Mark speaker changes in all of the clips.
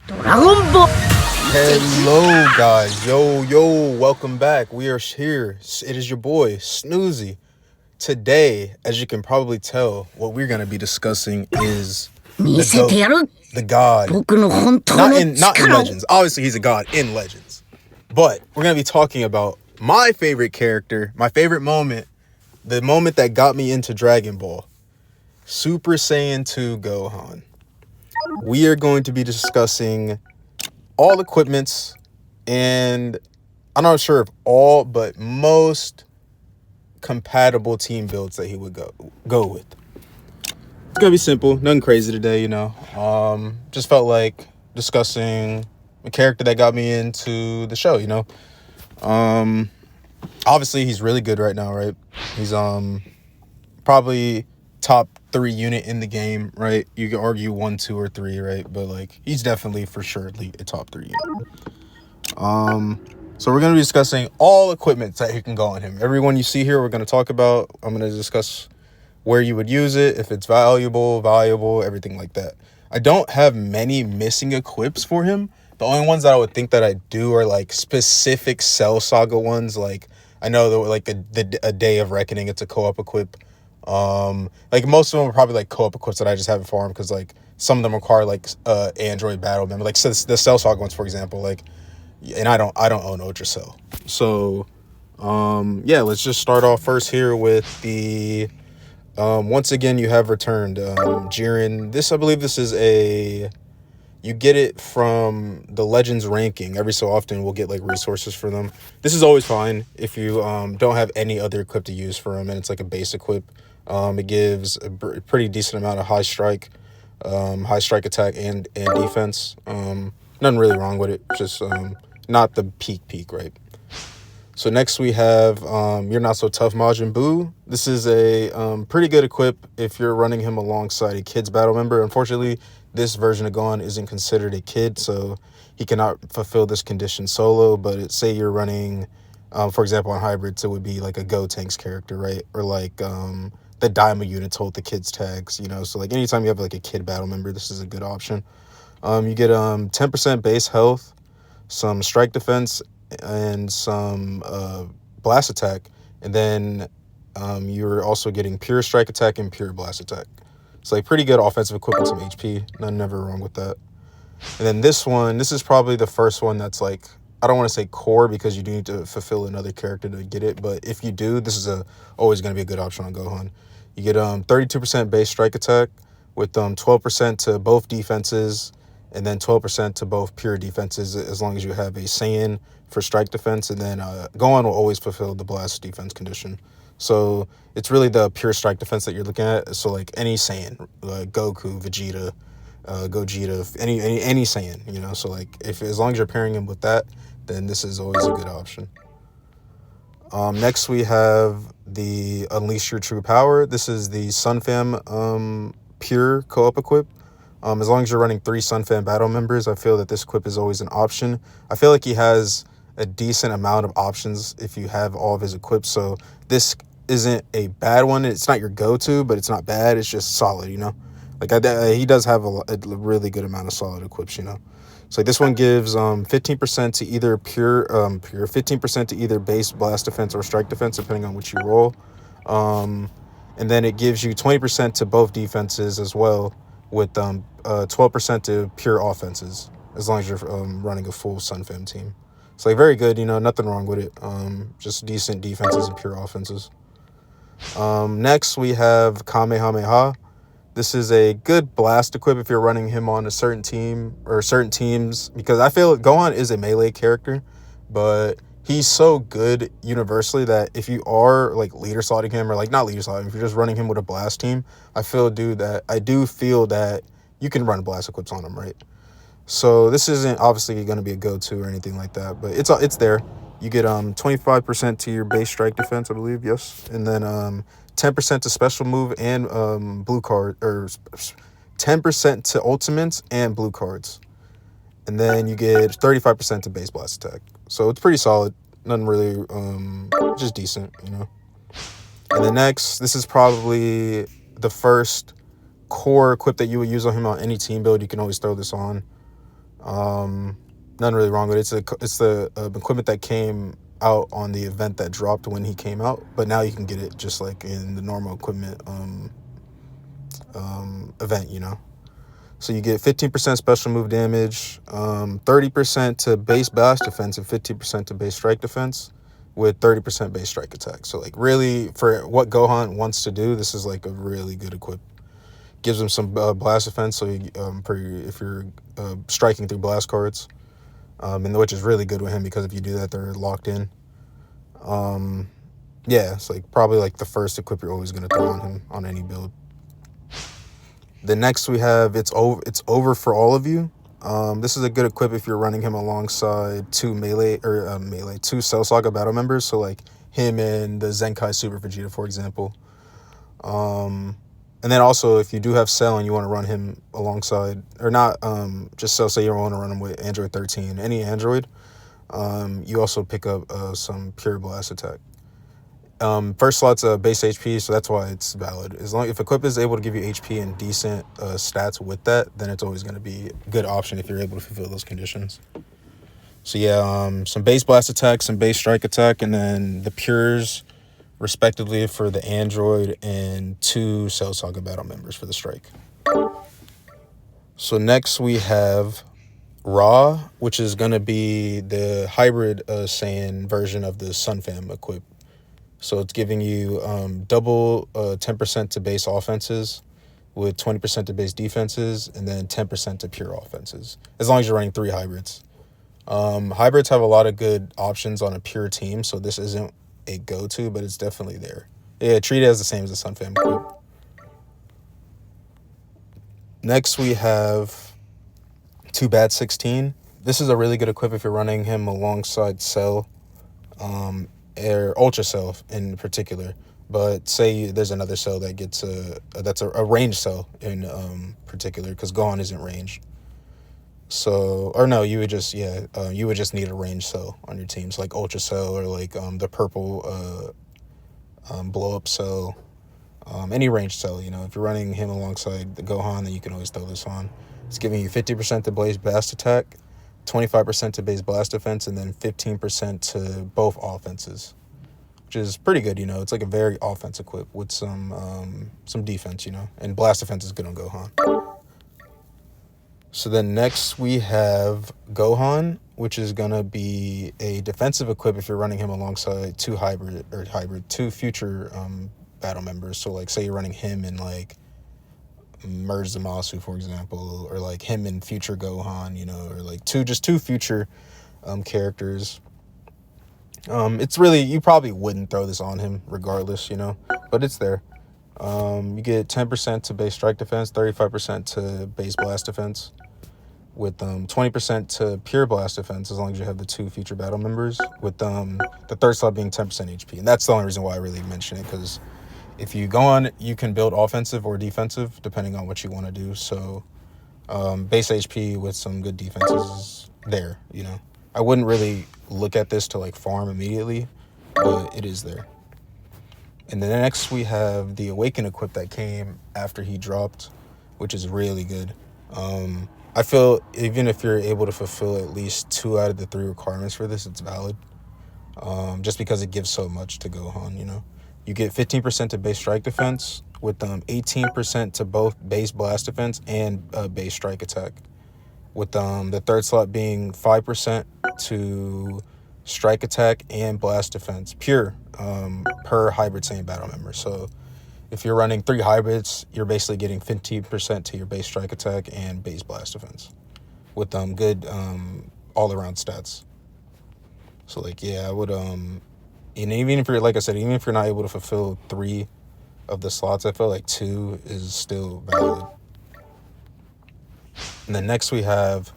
Speaker 1: Hello, guys. Yo, welcome back. We are here. It is your boy, Snoozy. Today, as you can probably tell, what we're going to be discussing is the GOAT, the God. Not in Legends. Obviously, he's a God in Legends. But we're going to be talking about my favorite character, my favorite moment, the moment that got me into Dragon Ball. Super Saiyan 2 Gohan. We are going to be discussing all equipments, and I'm not sure if all, but most compatible team builds that he would go with. It's gonna be simple, nothing crazy today, Just felt like discussing a character that got me into the show, Obviously he's really good right now, right? He's probably top 3 unit in the game, right? You can argue 1, 2, or 3, right? But like he's definitely for sure a top 3 unit. So we're going to be discussing all equipment that you can go on him. Every one you see here, we're going to talk about. I'm going to discuss where you would use it, if it's valuable, everything like that. I don't have many missing equips for him. The only ones that I would think that I do are like specific Cell Saga ones. Like I know that like a Day of Reckoning, it's a co-op equip. Like most of them are probably like co-op equips that I just haven't farmed because like some of them require like Android battle member. Like so the Cell Saga ones, for example, like. And I don't own Ultra Cell. So yeah, let's just start off first here with the once again you have returned Jiren. I believe this is you get it from the Legends ranking. Every so often we'll get like resources for them. This is always fine if you don't have any other equip to use for them, and it's like a base equip. It gives a pretty decent amount of high strike attack and defense. Nothing really wrong with it, just not the peak, right? So next we have You're Not So Tough Majin Buu. This is a pretty good equip if you're running him alongside a kid's battle member. Unfortunately, this version of Gohan isn't considered a kid, so he cannot fulfill this condition solo. But say you're running, for example, on hybrids, it would be like a Gotenks character, right? Or like the Daima units hold the kids tags, So like anytime you have like a kid battle member, this is a good option. You get 10% base health, some strike defense, and some blast attack, and then you're also getting pure strike attack and pure blast attack. It's like pretty good offensive equipment, some HP. Never wrong with that. And then this is probably the first one that's like, I don't want to say core because you do need to fulfill another character to get it, but if you do, this is always going to be a good option on Gohan. You get 32% base strike attack with 12% to both defenses, and then 12% to both pure defenses as long as you have a Saiyan for strike defense, and then Gohan will always fulfill the blast defense condition. So it's really the pure strike defense that you're looking at. So like any Saiyan, Goku, Vegeta, Gogeta, any Saiyan, So like as long as you're pairing him with that, then this is always a good option. Next we have the Unleash Your True Power. This is the Sun Fam pure co-op equip. As long as you're running 3 Sun Fan battle members, I feel that this equip is always an option. I feel like he has a decent amount of options if you have all of his equips. So this isn't a bad one. It's not your go-to, but it's not bad. It's just solid, Like he does have a really good amount of solid equips, So like this one gives 15% to either pure 15% to either base blast defense or strike defense, depending on which you roll. And then it gives you 20% to both defenses as well, with 12% to pure offenses, as long as you're running a full Sun Fam team. It's like very good, nothing wrong with it. Just decent defenses and pure offenses. Next we have Kamehameha. This is a good blast equip if you're running him on a certain team or certain teams, because I feel Gohan is a melee character, but he's so good universally that if you are like leader slotting him, or like not leader slotting, if you're just running him with a blast team, I do feel that you can run blast equips on him, right? So this isn't obviously going to be a go-to or anything like that, but it's there. You get 25% to your base strike defense, I believe, yes, and then 10% to special move and blue card, or 10% to ultimates and blue cards, and then you get 35% to base blast attack. So it's pretty solid. Nothing really, just decent, And the next, this is probably the first core equip that you would use on him on any team build. You can always throw this on. Nothing really wrong with it. It's the equipment that came out on the event that dropped when he came out, but now you can get it just like in the normal equipment event, you know. So you get 15% special move damage, 30% to base blast defense, and 15% to base strike defense, with 30% base strike attack. So like really, for what Gohan wants to do, this is like a really good equip. Gives him some blast defense, so if you're striking through blast cards, and which is really good with him because if you do that, they're locked in. Yeah, it's like probably like the first equip you're always gonna throw on him on any build. The next we have It's Over for All of You. This is a good equip if you're running him alongside two Cell Saga battle members, so like him and the Zenkai Super Vegeta, for example. And then also if you do have Cell and you want to run him alongside, or not, just Cell, say you want to run him with Android 13, any Android, you also pick up some Pure Blast attack. First slot's base HP, so that's why it's valid. As long if equip is able to give you HP and decent stats with that, then it's always going to be a good option if you're able to fulfill those conditions. So yeah, some base blast attack, some base strike attack, and then the pures, respectively, for the Android, and 2 Cell Saga battle members for the strike. So next we have Raw, which is going to be the hybrid Saiyan version of the Sun Fam equip. So it's giving you double 10% to base offenses with 20% to base defenses and then 10% to pure offenses, as long as you're running 3 hybrids. Hybrids have a lot of good options on a pure team, so this isn't a go-to, but it's definitely there. Yeah, treat it as the same as the Sun Fam equip. Next we have 2 Bad 16. This is a really good equip if you're running him alongside Cell, or Ultra Cell in particular. But say there's another cell that gets that's a ranged cell in particular, because Gohan isn't ranged. So, or no, you would just need a ranged cell on your team, so like Ultra Cell or like the purple blow up cell, any ranged cell. You know, if you're running him alongside the Gohan, then you can always throw this on. It's giving you 50% to base blast attack, 25% to base blast defense, and then 15% to both offenses, which is pretty good. You know, it's like a very offensive equip with some defense. You know, and blast defense is good on Gohan. So then next we have Gohan, which is gonna be a defensive equip if you're running him alongside 2 future battle members. So like say you're running him and like Merge Zamasu, for example, or like him and future Gohan, you know, or like two future characters. It's really, you probably wouldn't throw this on him regardless, you know, but it's there. You get 10% to base strike defense, 35% to base blast defense, with 20% to pure blast defense as long as you have the 2 future battle members, with the third slot being 10% HP. And that's the only reason why I really mention it, because if you go on, you can build offensive or defensive depending on what you want to do. So base HP with some good defenses is there, you know. I wouldn't really look at this to like farm immediately, but it is there. And then next we have the Awaken equip that came after he dropped, which is really good. I feel even if you're able to fulfill at least 2 out of the 3 requirements for this, it's valid. Just because it gives so much to Gohan, you know. You get 15% to base strike defense, with 18% to both base blast defense and base strike attack, with the third slot being 5% to strike attack and blast defense, pure, per hybrid Saiyan battle member. So if you're running 3 hybrids, you're basically getting 15% to your base strike attack and base blast defense, with good all-around stats. So like, yeah, I would and even if you're, like I said, even if you're not able to fulfill 3 of the slots, I feel like 2 is still valid. And then next we have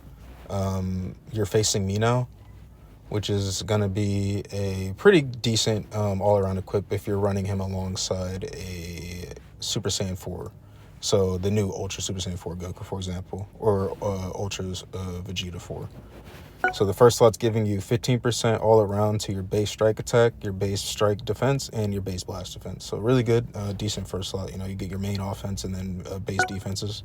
Speaker 1: You're Facing Me Now, which is going to be a pretty decent all-around equip if you're running him alongside a Super Saiyan 4. So the new Ultra Super Saiyan 4 Goku, for example, or Ultra's Vegeta 4. So the first slot's giving you 15% all around to your base strike attack, your base strike defense, and your base blast defense. So really good, decent first slot. You know, you get your main offense and then base defenses.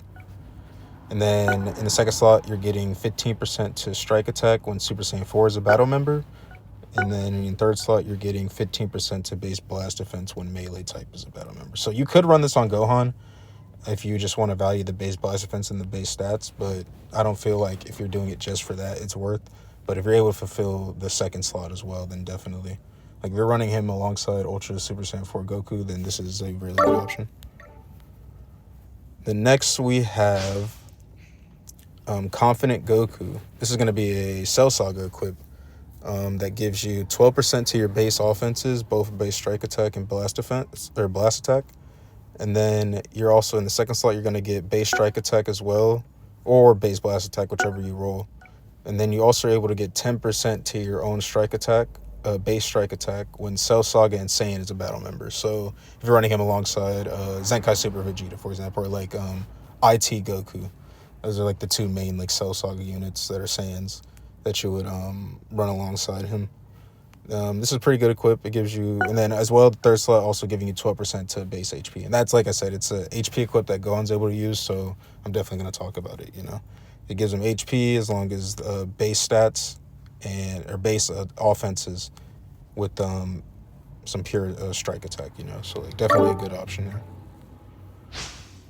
Speaker 1: And then in the second slot, you're getting 15% to strike attack when Super Saiyan 4 is a battle member. And then in third slot, you're getting 15% to base blast defense when melee type is a battle member. So you could run this on Gohan if you just want to value the base blast defense and the base stats, but I don't feel like if you're doing it just for that, it's worth. But if you're able to fulfill the second slot as well, then definitely. Like if you're running him alongside Ultra Super Saiyan 4 Goku, then this is a really good option. The next we have Confident Goku. This is going to be a Cell Saga equip that gives you 12% to your base offenses, both base strike attack and blast defense or blast attack. And then you're also in the second slot, you're going to get base strike attack as well, or base blast attack, whichever you roll. And then you also are able to get 10% to your own strike attack, base strike attack, when Cell Saga and Saiyan is a battle member. So if you're running him alongside Zenkai Super Vegeta, for example, or like IT Goku, those are like the two main like Cell Saga units that are Saiyans that you would run alongside him. This is a pretty good equip. It gives you, and then as well, the third slot also giving you 12% to base HP. And that's, like I said, it's a HP equip that Gohan's able to use, so I'm definitely going to talk about it, you know. It gives him HP as long as base stats or base offenses with some pure strike attack, you know. So like definitely a good option here.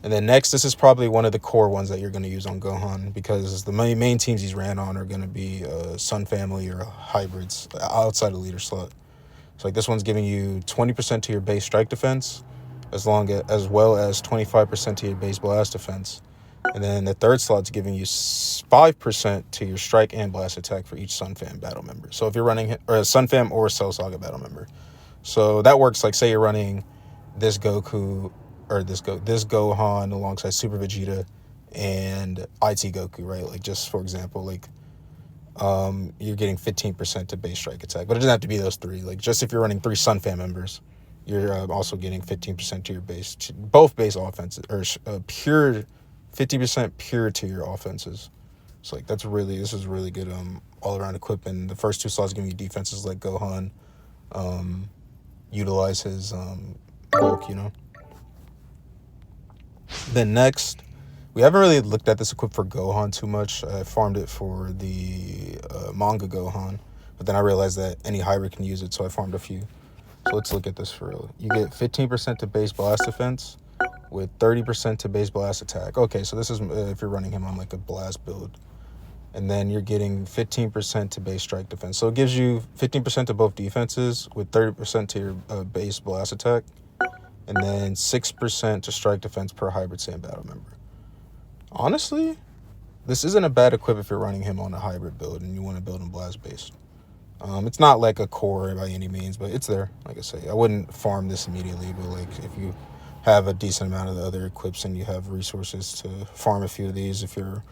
Speaker 1: And then next, this is probably one of the core ones that you're going to use on Gohan because the main teams he's ran on are going to be Sun Family or hybrids outside of leader slot. So like this one's giving you 20% to your base strike defense, as well as 25% to your base blast defense. And then the third slot's giving you 5% to your strike and blast attack for each Sun Fam battle member. So if you're running or a Sun Fam or a Cell Saga battle member, so that works like say you're running this Goku or this Gohan alongside Super Vegeta and IT Goku, right? Like just for example, like you're getting 15% to base strike attack, but it doesn't have to be those three. Like just if you're running 3 Sun Fam members, you're also getting 15% to your base, both base offenses or pure 50% pure to your offenses. So like this is really good all around equipment. The first two slots giving you defenses like Gohan utilize his bulk, you know. Then next, we haven't really looked at this equip for Gohan too much. I farmed it for the manga Gohan, but then I realized that any hybrid can use it, so I farmed a few. So let's look at this for real. You get 15% to base blast defense with 30% to base blast attack. Okay, so this is if you're running him on like a blast build. And then you're getting 15% to base strike defense. So it gives you 15% to both defenses with 30% to your base blast attack. And then 6% to strike defense per hybrid Saiyan battle member. Honestly, this isn't a bad equip if you're running him on a hybrid build and you want to build him blast based. It's not like a core by any means, but it's there. Like I say, I wouldn't farm this immediately, but like if you have a decent amount of the other equips and you have resources to farm a few of these, if you're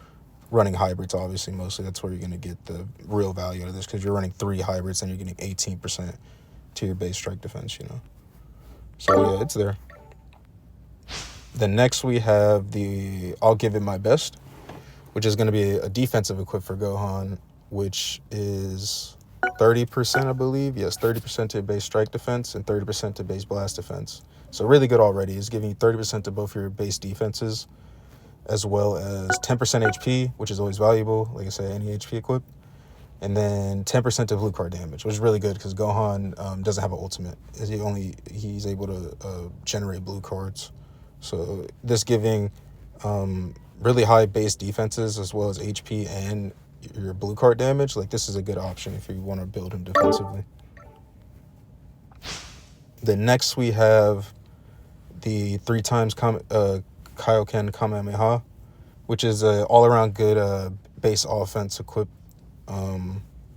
Speaker 1: running hybrids, obviously mostly that's where you're going to get the real value out of this because you're running 3 hybrids and you're getting 18% to your base strike defense, you know. So yeah, it's there. Then next we have the I'll Give It My Best, which is going to be a defensive equip for Gohan, which is 30%, I believe. Yes, 30% to base strike defense and 30% to base blast defense. So really good already. It's giving you 30% to both your base defenses, as well as 10% HP, which is always valuable. Like I said, any HP equip. And then 10% to blue card damage, which is really good because Gohan doesn't have an ultimate. He's able to generate blue cards. So this giving really high base defenses as well as HP and your blue card damage. Like this is a good option if you want to build him defensively. Then next we have the 3 times Kaioken Kamehameha, which is a all around good base offense equip.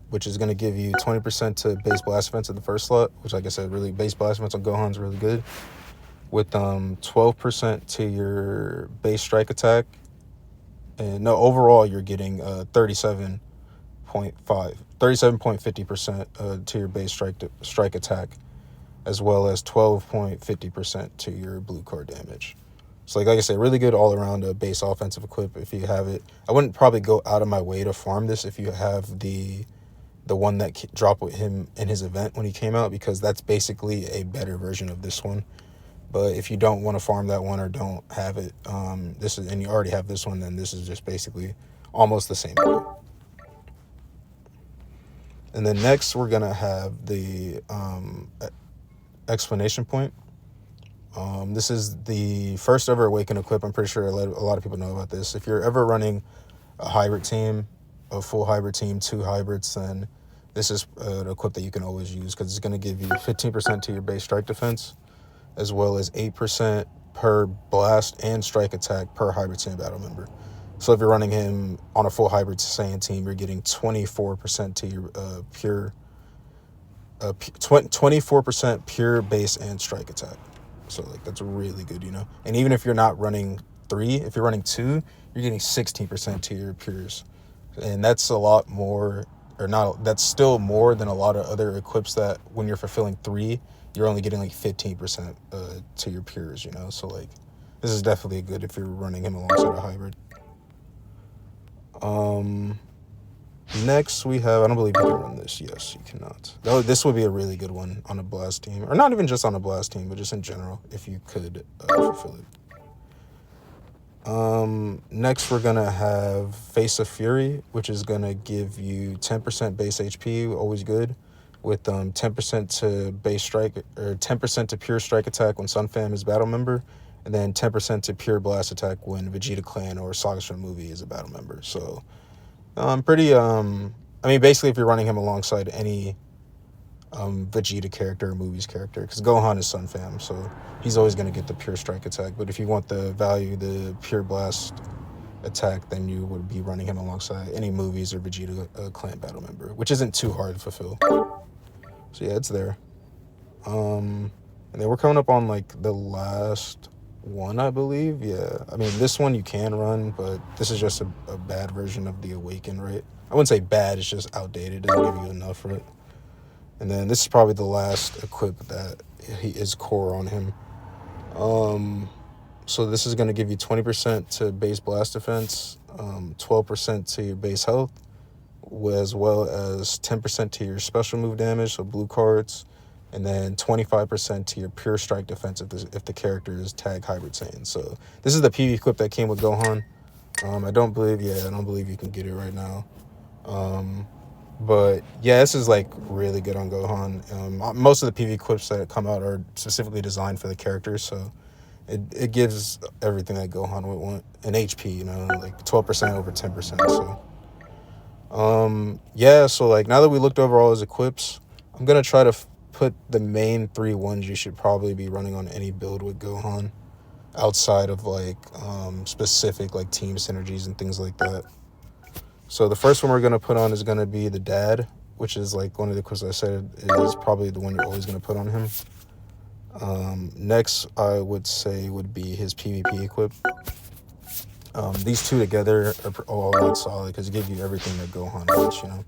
Speaker 1: Which is going to give you 20% to base blast defense at the first slot, which, like I said, really base blast defense on Gohan's really good. With 12% to your base strike attack. And no, overall, you're getting 37.50% to your base strike attack, as well as 12.50% to your blue card damage. So like I said, really good all around base offensive equip if you have it. I wouldn't probably go out of my way to farm this if you have the one that dropped with him in his event when he came out, because that's basically a better version of this one. But if you don't want to farm that one or don't have it, this is and you already have this one, then this is just basically almost the same. And then next we're gonna have the explanation point. This is the first ever awaken equip. I'm pretty sure a lot of people know about this. If you're ever running a hybrid team, a full hybrid team, 2 hybrids, then this is an equip that you can always use because it's going to give you 15% to your base strike defense, as well as 8% per blast and strike attack per hybrid team battle member. So if you're running him on a full hybrid Saiyan team, you're getting 24% to your pure 24% pure base and strike attack. So like that's really good, you know. And even if you're not running 3, if you're running 2, you're getting 16% to your pures, and that's a lot more, or not. That's still more than a lot of other equips that when you're fulfilling 3, you're only getting like 15% to your pures, you know. So like this is definitely good if you're running him alongside a hybrid. Next we have, I don't believe you can run this. Yes, you cannot. Though this would be a really good one on a blast team, or not even just on a blast team, but just in general if you could fulfill it. Next we're gonna have Face of Fury, which is gonna give you 10% base HP, always good, with 10% to base strike, or 10% to pure strike attack when Sunfam is battle member, and then 10% to pure blast attack when Vegeta Clan or Saga Stream Movie is a battle member. So pretty I mean basically if you're running him alongside any Vegeta character or movies character, because Gohan is Sunfam, so he's always going to get the pure strike attack. But if you want the pure blast attack, then you would be running him alongside any movies or Vegeta clan battle member, which isn't too hard to fulfill. So yeah, it's there. And then we're coming up on like the last one, I believe. Yeah, I mean this one you can run, but this is just a bad version of the Awaken, right? I wouldn't say bad, it's just outdated. It doesn't give you enough for it. And then this is probably the last equip that he is core on him. So this is going to give you 20% to base blast defense, 12% to your base health, as well as 10% to your special move damage, so blue cards, and then 25% to your pure strike defense if the character is tag hybrid Saiyan. So this is the PV equip that came with Gohan. I don't believe you can get it right now. But yeah, this is like really good on Gohan. Most of the PV equips that come out are specifically designed for the characters, so it gives everything that Gohan would want. And HP, you know, like 12% over 10%. So yeah, so like now that we looked over all his equips, I'm gonna try to put the main 3 ones you should probably be running on any build with Gohan, outside of like specific like team synergies and things like that. So the first one we're going to put on is going to be the dad, which is like one of the equips I said is probably the one you're always going to put on him. Next, I would say would be his PvP equip. These two together are all around solid because it gives you everything that Gohan wants, you know.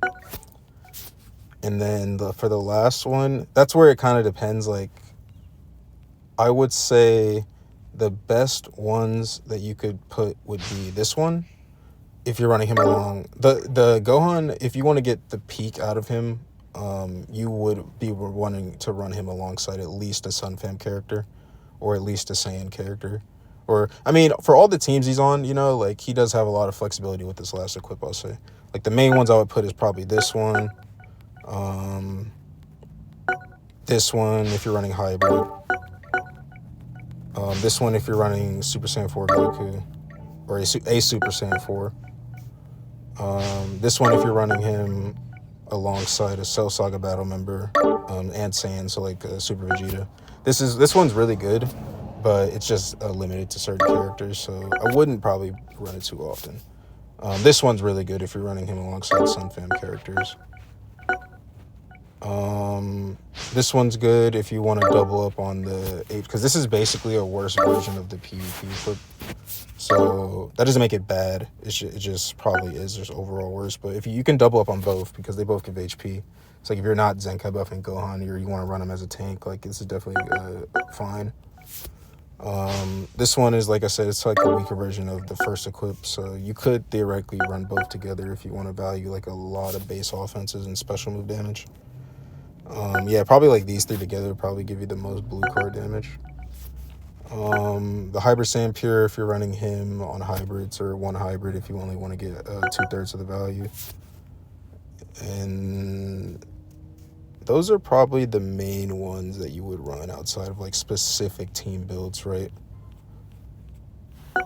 Speaker 1: And then for the last one, that's where it kind of depends. Like, I would say the best ones that you could put would be this one. If you're running him along the Gohan, if you want to get the peak out of him, you would be wanting to run him alongside at least a Sunfam character, or at least a Saiyan character, or I mean for all the teams he's on, you know, like he does have a lot of flexibility with this last equip. I'll say like the main ones I would put is probably this one, this one if you're running hybrid, this one if you're running Super Saiyan 4 Goku, or a Super Saiyan 4. This one if you're running him alongside a Cell Saga battle member, and Saiyan, so like Super Vegeta. This one's really good, but it's just limited to certain characters, so I wouldn't probably run it too often. This one's really good if you're running him alongside Sunfam characters. This one's good if you want to double up on the 8, because this is basically a worse version of the PvP equip. So that doesn't make it bad. It just probably is just overall worse. But if you can double up on both because they both give HP. It's like if you're not Zenkai buffing Gohan or you want to run him as a tank, like this is definitely fine. This one is, like I said, it's like a weaker version of the first equip. So you could theoretically run both together if you want to value like a lot of base offenses and special move damage. Yeah, probably like these 3 together would probably give you the most blue card damage. The hybrid sand pure if you're running him on hybrids, or one hybrid if you only want to get 2/3 of the value. And those are probably the main ones that you would run outside of like specific team builds, right?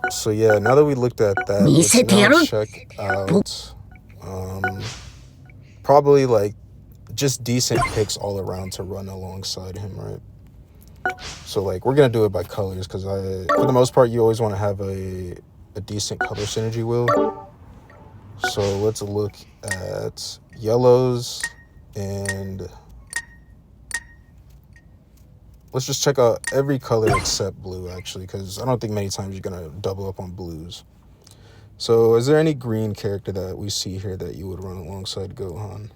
Speaker 1: So yeah, now that we looked at that, let's now check out probably like just decent picks all around to run alongside him, right? So like we're gonna do it by colors because for the most part you always want to have a decent color synergy wheel. So let's look at yellows, and let's just check out every color except blue actually, because I don't think many times you're gonna double up on blues. So is there any green character that we see here that you would run alongside Gohan?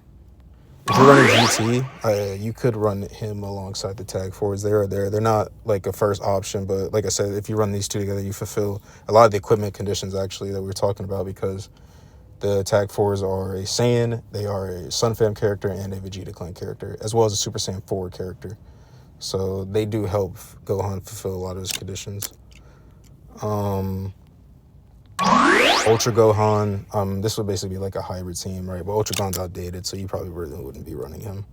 Speaker 1: If you're running GT, you could run him alongside the tag forwards. They're not like a first option, but like I said, if you run these two together, you fulfill a lot of the equipment conditions actually that we were talking about, because the tag forwards are a Saiyan, they are a Sun Fam character, and a Vegeta clan character, as well as a Super Saiyan 4 character. So they do help Gohan fulfill a lot of his conditions. Ultra Gohan, this would basically be like a hybrid team, right? But Ultra Gohan's outdated, so you probably really wouldn't be running him.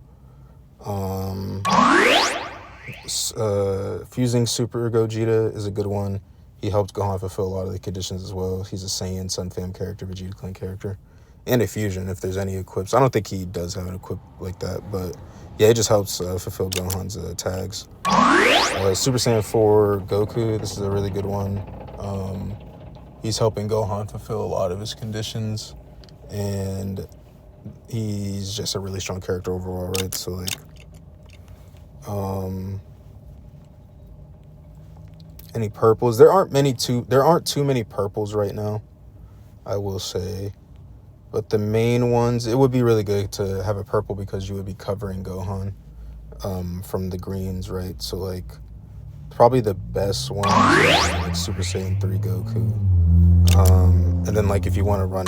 Speaker 1: Fusing Super Gogeta is a good one. He helped Gohan fulfill a lot of the conditions as well. He's a Saiyan, Sun Fam character, Vegeta clan character, and a fusion if there's any equips. I don't think he does have an equip like that, but yeah, it just helps fulfill Gohan's tags. Super Saiyan 4 Goku, this is a really good one. He's helping Gohan fulfill a lot of his conditions, and he's just a really strong character overall, right? So like, any purples? There aren't too many purples right now, I will say. But the main ones, it would be really good to have a purple because you would be covering Gohan from the greens, right? So like, probably the best ones are like Super Saiyan 3 Goku. And then like if you want to run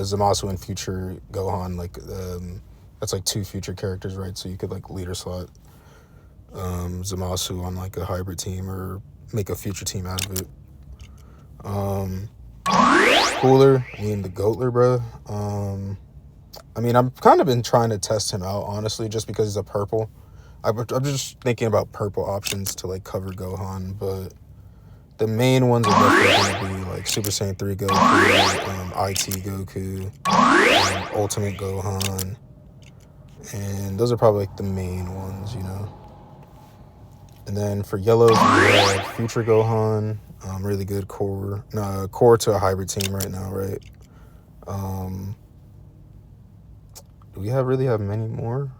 Speaker 1: Zamasu and future Gohan, like that's like two future characters, right? So you could like leader slot Zamasu on like a hybrid team or make a future team out of it. Cooler, I mean the Goatler, bro. I mean, I've kind of been trying to test him out, honestly, just because he's a purple. I'm just thinking about purple options to like cover Gohan, but the main ones are definitely going to be like Super Saiyan 3 Goku, IT Goku, Ultimate Gohan, and those are probably like the main ones, you know. And then for yellows, we have Future Gohan, really good core to a hybrid team right now, right? Do we really have many more?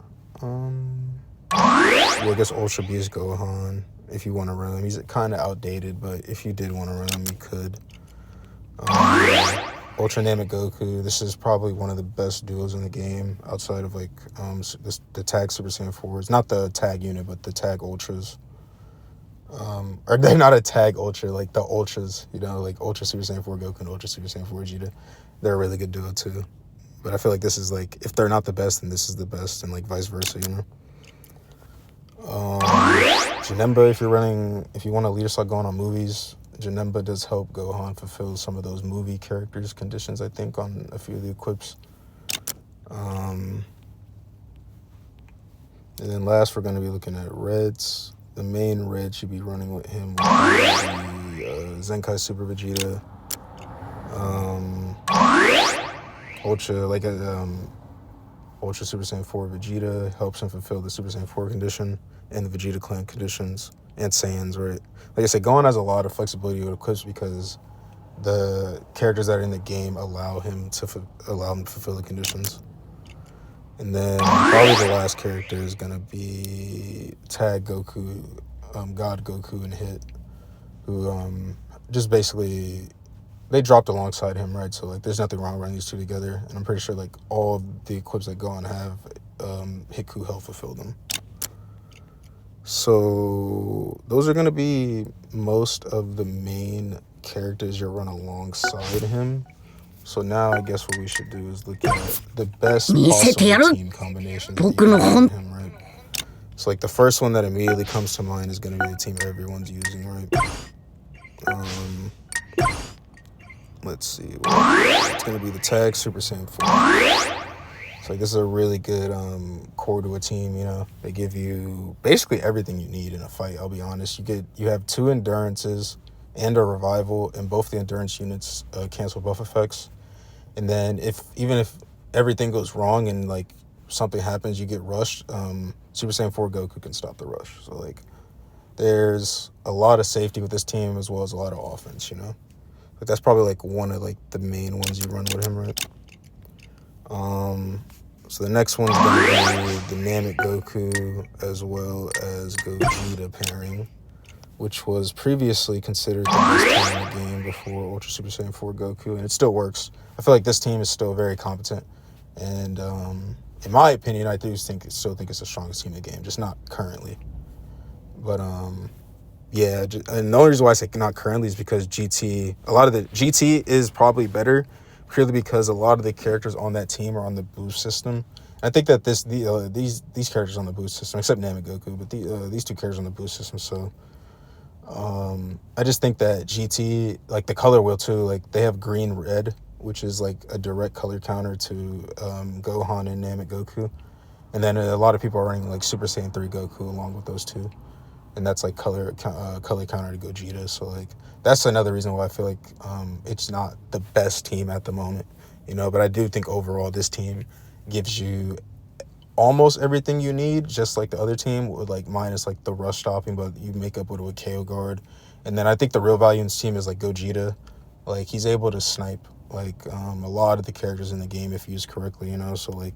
Speaker 1: Yeah, I guess Ultra Beast Gohan, if you want to run him. He's kind of outdated, but if you did want to run him, you could. Ultra Namek Goku, this is probably one of the best duos in the game outside of like the tag Super Saiyan 4s. Not the tag unit, but the tag Ultras. Or they're not a tag Ultra, like the Ultras, you know, like Ultra Super Saiyan 4 Goku and Ultra Super Saiyan 4 Vegeta. They're a really good duo too. But I feel like this is like, if they're not the best, then this is the best, and like vice versa, you know. Janemba, if you want to leader slot going on movies, Janemba does help Gohan fulfill some of those movie characters conditions, I think, on a few of the equips. And then last, we're going to be looking at reds. The main red should be running with him would be Zenkai Super Vegeta. Ultra, like Ultra Super Saiyan 4 Vegeta helps him fulfill the Super Saiyan 4 condition and the Vegeta clan conditions, and Saiyans, right? Like I said, Gohan has a lot of flexibility with equips because the characters that are in the game allow him to fulfill the conditions. And then probably the last character is gonna be Tag Goku, God Goku and Hit, who just basically they dropped alongside him, right? So like, there's nothing wrong running these two together, and I'm pretty sure like all of the equips that Gohan have, Hiku help fulfill them. So those are gonna be most of the main characters you'll run alongside him. So now I guess what we should do is look at the best possible team combinations that you can run him, right? So like the first one that immediately comes to mind is going to be the team everyone's using, right? Let's see. Well, it's going to be the Tag Super Saiyan 4. So like this is a really good core to a team. They give you basically everything you need in a fight. I'll be honest. You have 2 endurances and a revival, and both the endurance units cancel buff effects. And then even if everything goes wrong and like something happens, you get rushed. Super Saiyan 4 Goku can stop the rush. So like there's a lot of safety with this team as well as a lot of offense. But that's probably like one of like the main ones you run with him, right? So the next one's going to be the Namek Goku as well as Gogeta pairing, which was previously considered the best team in the game before Ultra Super Saiyan 4 Goku, and it still works. I feel like this team is still very competent, and in my opinion, I still think it's the strongest team in the game, just not currently. But yeah, and the only reason why I say not currently is because GT is probably better, purely because a lot of the characters on that team are on the boost system. And I think that these characters on the boost system, except Namek Goku, but these 2 characters on the boost system. So I just think that GT, like the color wheel too, like they have green red, which is like a direct color counter to Gohan and Namek Goku, and then a lot of people are running like Super Saiyan 3 Goku along with those 2. And that's like color counter to Gogeta. So like that's another reason why I feel like it's not the best team at the moment, But I do think overall this team gives you almost everything you need, just like the other team, with like minus like the rush stopping, but you make up with KO guard. And then I think the real value in this team is like Gogeta. Like he's able to snipe like a lot of the characters in the game if used correctly, So like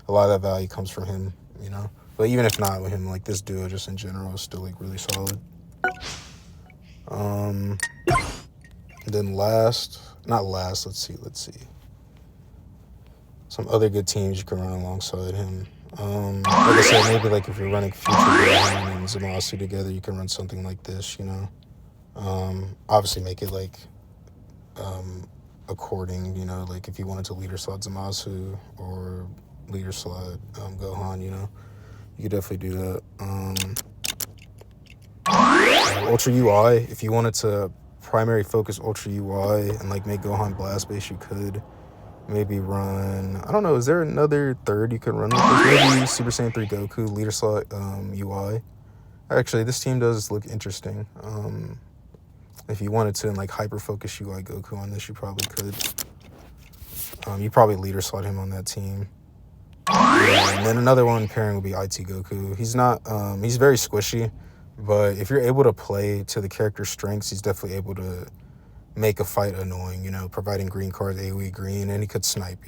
Speaker 1: a lot of that value comes from him, But even if not with him, like this duo just in general is still like really solid. Then let's see. Some other good teams you can run alongside him. Like I said, maybe like if you're running Future Gohan and Zamasu together, you can run something like this, Obviously make it like according, like if you wanted to leader slot Zamasu or leader slot Gohan, you could definitely do that. Ultra UI, if you wanted to primary focus Ultra UI and like make Gohan blast base, you could maybe run, I don't know, is there another third you could run with this? Maybe Super Saiyan 3 Goku, leader slot UI. Actually, this team does look interesting. If you wanted to like hyper focus UI Goku on this, you probably could. You probably leader slot him on that team. Yeah, and then another one pairing would be IT Goku. He's very squishy, but if you're able to play to the character's strengths, he's definitely able to make a fight annoying, providing green cards, AoE green, and he could snipe,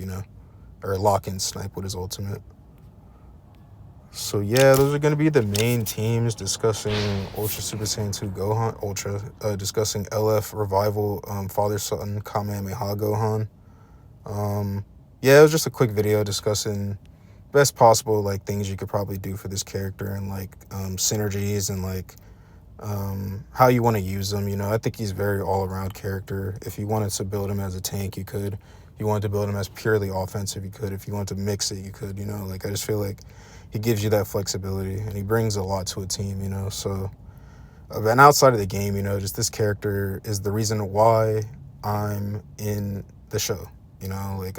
Speaker 1: or lock-in snipe with his ultimate. So yeah, those are going to be the main teams discussing Ultra Super Saiyan 2 Gohan, discussing LF Revival, Father-Son Kamehameha Gohan. Yeah, it was just a quick video discussing best possible like things you could probably do for this character and like synergies and like how you want to use him. I think he's a very all-around character. If you wanted to build him as a tank, you could. If you wanted to build him as purely offensive, you could. If you wanted to mix it, you could. Like I just feel like he gives you that flexibility and he brings a lot to a team. So and outside of the game, just this character is the reason why I'm in the show. Like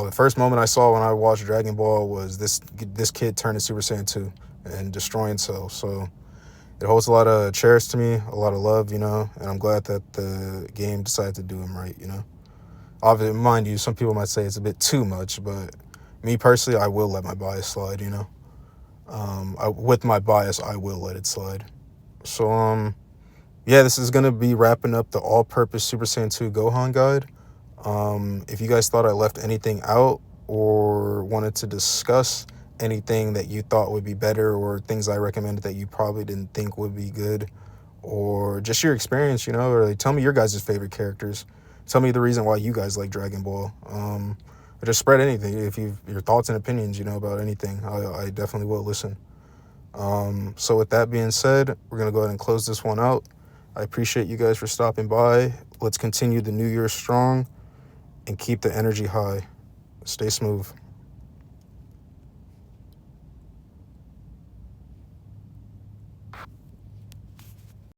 Speaker 1: the first moment I saw when I watched Dragon Ball was this kid turning Super Saiyan 2 and destroying Cell. So it holds a lot of cherish to me, a lot of love, and I'm glad that the game decided to do him right, Obviously, mind you, some people might say it's a bit too much, but me personally, I will let my bias slide, with my bias, I will let it slide. So, yeah, this is going to be wrapping up the all-purpose Super Saiyan 2 Gohan guide. If you guys thought I left anything out or wanted to discuss anything that you thought would be better or things I recommended that you probably didn't think would be good, or just your experience, or like, tell me your guys' favorite characters. Tell me the reason why you guys like Dragon Ball. Or just spread anything. If your thoughts and opinions, about anything, I definitely will listen. So with that being said, we're going to go ahead and close this one out. I appreciate you guys for stopping by. Let's continue the new year strong and keep the energy high. Stay smooth.